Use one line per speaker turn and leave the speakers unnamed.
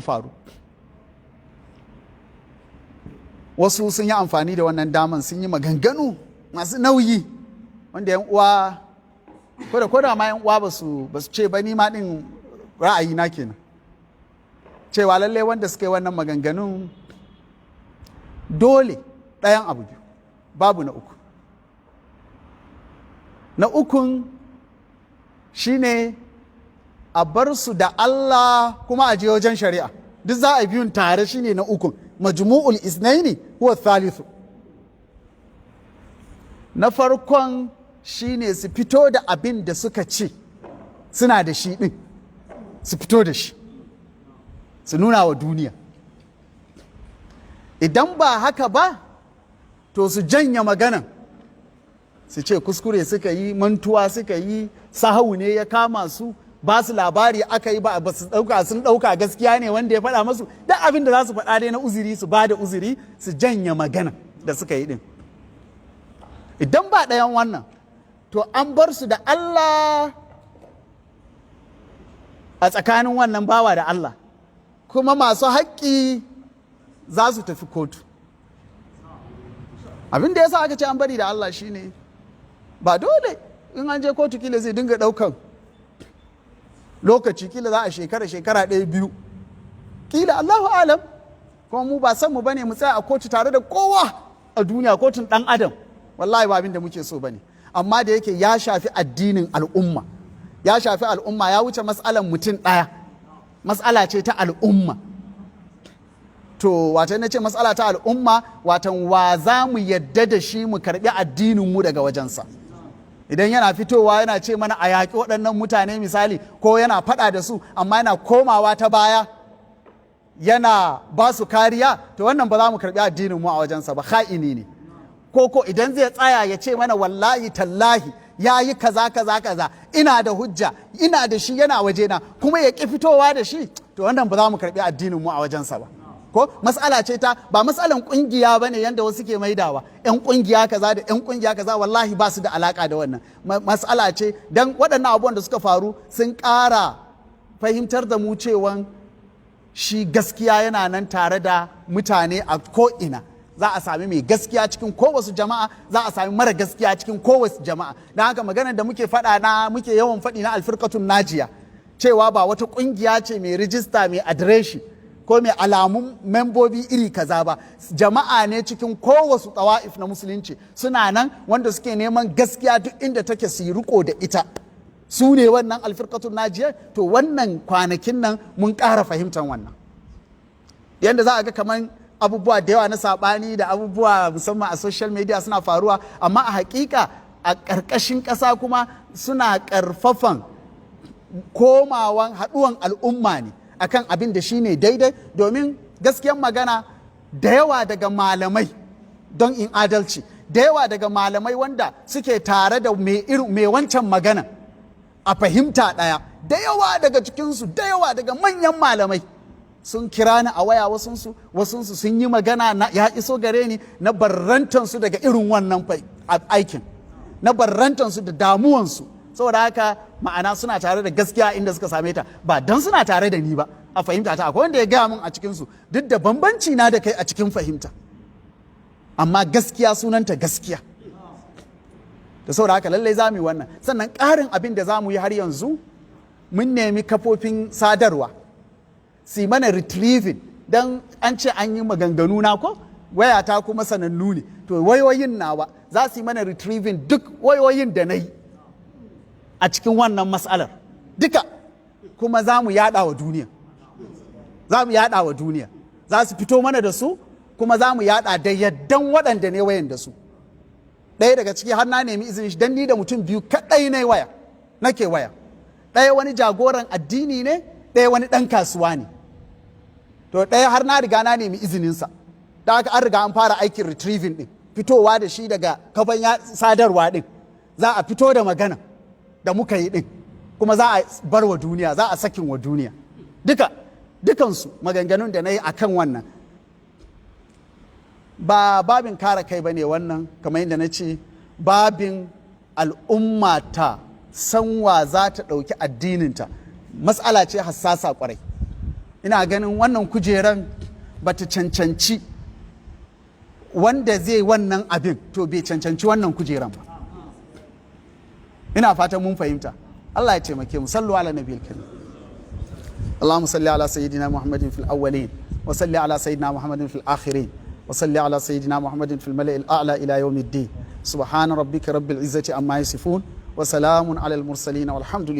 faru. Wasu sun yi amfani da wannan daman sun yi maganganu masu nauyi wanda yan uwa ko da ma yan uwa ba su ce ba, ni ma din ra'ayi na kenan cewa lalle wanda suka yi wannan maganganun dole ɗayan abu biyu, babu na uku. Na ukun shine a bar su da Allah kuma a je wajen shari'a, duk za a biyun tare, shine na ukun. Majmu'ul isnaini huwa thalithu. Na farkon shine su fito da abin da suka ce suna da shi din, su fito da shi su nuna wa duniya. Idan ba haka ba to su janya maganan, su ce kuskure suka yi, mantuwa suka yi, sahau ne ya kama su, ba su labari aka yi ba su dauka, sun dauka gaskiya ne wanda ya faɗa masu, duk abin da za su faɗa dai na uzuri su ba da uzuri, su janya magana da suka yi din. Idan ba ɗayan wannan to an bar su da Allah a tsakanin wannan bawa da Allah, kuma masu haƙƙi za su tafi kotu. Abin da ya sa aka ce an bari da Allah shine ba dole in an je kotu kila zai dinga ɗaukan lokaci, kila za a shekara ɗaya biyu, kila Allahu alam, kuma mu ba san mu bane mu tsaya a kotu tare da kowa a duniya, kotun ɗan adam wallahi ba abin da muke so bane. Amma da yake ya shafi addinin al'umma, ya shafi al'umma, ya wuce matsalan mutum ɗaya, matsala ce ta al'umma. To wata na ce matsala ta al'umma, watan wa za mu yadda da shi mu karɓi addinin mu daga wajensa. Idan yana fitowa yana ce mana a yaƙi waɗannan mutane misali, ko yana faɗa da su amma yana komawa ta baya yana ba su kariya, to wannan ba za mu karɓi addinin mu a wajensa ba, ha'ini ne. Ko idan zai tsaya ya ce mana wallahi tallahi ya yi kaza kaza kaza, ina da hujja, ina da shi yana wajena, kuma ya ƙi fitowa da shi, to wannan ba za mu karɓi addinin mu a wajensa ba. Ko matsala ce ta, ba matsalan kungiya bane yanda wasu ke maidawa, yan kungiya kaza da yan kungiya kaza, wallahi ba su da alaka da wannan. Matsala ce dan waɗannan abubuwan da suka faru sun ƙara fahimtar da mu cewan shi gaskiya yana nan tare da mutane a ko'ina. Za a sami mai gaskiya cikin kowace jama'a, za a sami mara gaskiya cikin kowace jama'a. Don haka maganar da muke yawan faɗi na alfirkatun najiya, cewa ba wata kungiya ce mai rijista mai adireshi ko mai alamun membobi iri kaza ba, jama'a ne cikin kowace tsawa'if na musulunci, suna nan wanda suke neman gaskiya duk inda take su yi riko da ita, su ne wannan alfirkatun najiya. To wannan kwanakin nan mun ƙara fahimtar wannan, yadda za a ga kamar abubuwa da yawa na saɓani da abubuwa musamman a social media suna faruwa, amma a hakika a ƙarƙashin ƙasa kuma suna ƙarfafan komawan haɗuwan al'umma ne akan abin da shi ne daidai. Domin gaskiyan magana, da yawa daga malamai, don in adalci, da yawa daga malamai wanda suke tare da mai wancan magana a fahimta ɗaya, da yawa daga cikinsu, da yawa daga manyan malamai sun kira ni a waya, wasunsu sun yi magana ya iso gare ni na barrantansu daga irin wannan aikin, na barrantansu da damuwansu. Saboda haka ma'ana suna tare da gaskiya inda suka same ta, ba don suna tare da ni ba a fahimta ta. Akwai wanda ya gaya min a cikinsu, duk da bambanci na da kai a cikin fahimta, amma gaskiya sunanta gaskiya. Da saboda haka lallai za mu yi wannan. Sannan ƙarin abin da za mu yi har yanzu, mun nemi kafofin sadarwa su yi mana retrieving, don an ce an yi maganganu na ko wayata kuma sanannu ne, to wayoyin nawa za su yi mana retrieving duk wayoyin da na yi a cikin wannan matsalar duka, kuma za mu yada wa duniya, za su fito mana da su, kuma za mu yada da yaddan waɗanda ne wayan da su. Ɗaya daga ciki har na nemi izinin shi, don ni da mutum biyu kaɗai nake waya, ɗaya wani jagoran addini ne, ɗaya wani ɗan kasuwa ne. To ɗaya har na riga na nemi izininsa, da aka an riga an fara aikin retrieving ɗin, fitowa da shi daga kafan sadarwa ɗin, za a fito da magana da muka yi ɗin, kuma za a bar wa duniya, za a sakin wa duniya dukansu maganganun da na yi a kan wannan. Ba babin kare kai ba ne wannan, kamar yadda na ce, babin al'umma ta san wa za ta ɗauki addininta, matsala ce hassasa kwarai. ina ganin wannan kujeran bata cancanci wanda zai wannan abin to bai cancanci wannan kujeran ba. Ina fatan mun fahimta. Allah ya taimake mu. Sallu ala nabiyil karim. Allahumma salli ala sayyidina Muhammadin fil awwalin wa salli ala sayyidina Muhammadin fil akhirin wa salli ala sayyidina Muhammadin fil mala'il a'la ila yawmiddin. Subhana rabbika rabbil izzati amma yasifun wa salamun ala al mursalin walhamdulillah.